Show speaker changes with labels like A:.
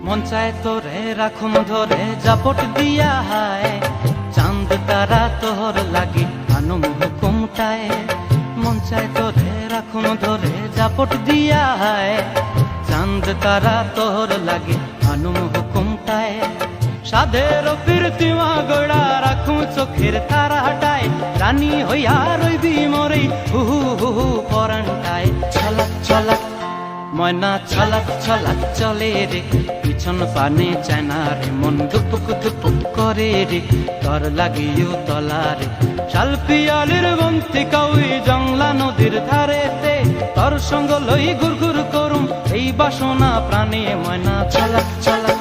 A: মন চায় তোরে রাখুম ধরে জাপট দিয়া হায়, চাঁদ তারা তোর লাগি আনুম হুকুমটায়। মন চায় তোরে রাখুম ধরে জাপট দিয়া হায়, চাঁদ তারা তোর লাগি আনুম হুকুমটায়। সাধের প্রীতিমা গড়া রাখুম চোখের তারা হাটায়, রানী হইয়া রইবি মরে হুহু হুহু পরানটায়। ছলাক ছলাক ময়না ছলাক ছলাক চলে রে, পিছন পানে চায় না রে, মন দুপুক দুপুক করে রে, তর লাগিও তলারে। শাল পিয়ালির বন্তি কাউই জংলা নদীর ধারেতে, তর সঙ্গ লই ঘুর ঘুর করুম এই বাসনা প্রাণে। ময়না ছলাক ছলাক